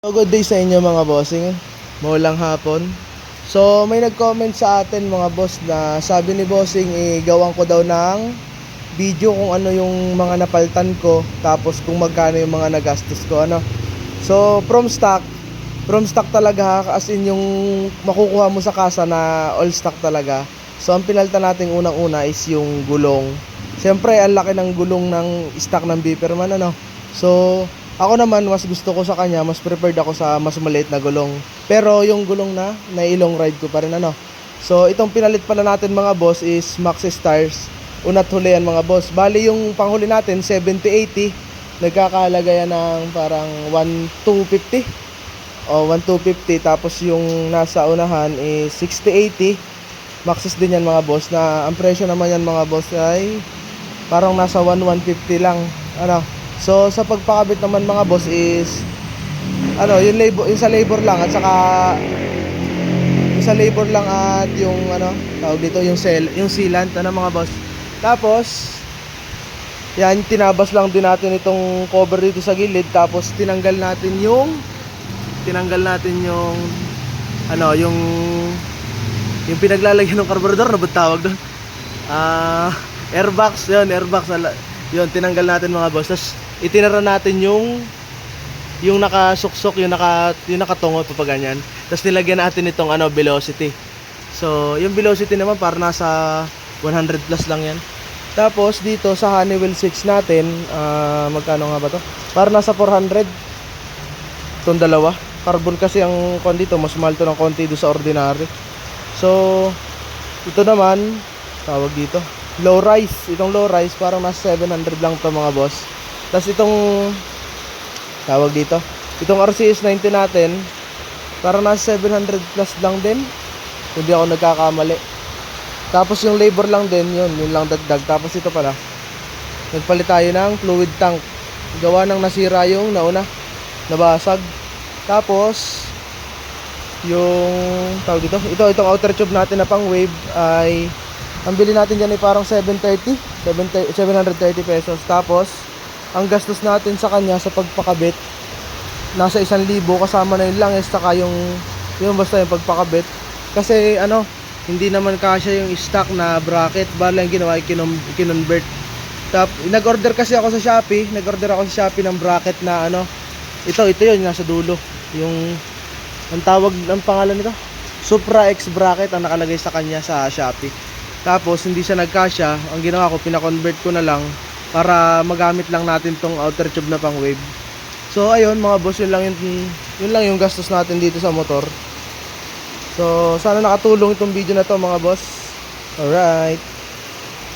So, good day sa inyo mga bossing. Maulang hapon. So, may nag-comment sa atin mga boss na sabi ni bossing gawan ko daw ng video kung ano yung mga napaltan ko, tapos kung magkano yung mga nagastos ko, ano. So, from stock talaga, as in yung makukuha mo sa kasa na all stock talaga. So, ang pinaltan natin unang-una is yung gulong. Siyempre, ang laki ng gulong ng stock ng Beeperman, ano. So, ako naman, mas gusto ko sa kanya, mas preferred ako sa mas maliit na gulong. Pero yung gulong na ilong ride ko pa rin, ano. So itong pinalit pala natin mga boss is Maxi Stars. Una't huli yan mga boss. Bali yung panghuli natin 70-80. Nagkakahalaga yan ng parang 1,250 o 1,250. Tapos yung nasa unahan is 60-80. Maxis din yan mga boss. Na ang presyo naman yan mga boss ay parang nasa 1,150 lang, ano. So sa pagpakabit naman mga boss is ano, yung labor, yung sa labor lang at saka yung sa labor lang at yung ano, tawag dito yung sealant, ano mga boss. Tapos yan, tinabas lang din natin itong cover dito sa gilid, tapos tinanggal natin yung ano, yung pinaglalagyan ng carburetor, na ba tawag doon? Airbox, yun, tinanggal natin mga boss. Tapos itinara natin yung nakasuksok, yung nakatungo pa ganyan. Tapos nilagyan natin itong ano, velocity. So yung velocity naman para nasa 100 plus lang yan. Tapos dito sa Honeywell 6 natin, magkano nga ba to? Para nasa 400 itong dalawa. Carbon kasi ang kon dito, mas mahal to ng konti do sa ordinary. So ito naman, tawag dito low rise. Itong low rise parang nasa 700 lang to mga boss. Tapos itong tawag dito, itong RCS 90 natin parang nasa 700 plus lang din, hindi ako nagkakamali. Tapos yung labor lang din, yun lang dagdag. Tapos ito pala, nagpalit tayo ng fluid tank, gawa ng nasira yung nauna, nabasag. Tapos yung tawag dito, itong outer tube natin na pang wave ay ang bili natin dyan ay parang 730 pesos. Tapos ang gastos natin sa kanya sa pagpakabit nasa 1,000, kasama na yung langis saka yung basta yung pagpakabit. Kasi ano, hindi naman kasya yung stock na bracket, bala yung ginawa, kinonvert. Nag-order kasi ako sa Shopee, ng bracket na ano, ito yun nasa dulo, yung ang tawag ng pangalan nito, Supra X bracket ang nakalagay sa kanya sa Shopee. Tapos hindi siya nagkasya, ang ginawa ko, pina-convert ko na lang para magamit lang natin tong outer tube na pang wave. So ayun mga boss, yun lang yung gastos natin dito sa motor. So sana nakatulong itong video na to mga boss. Alright.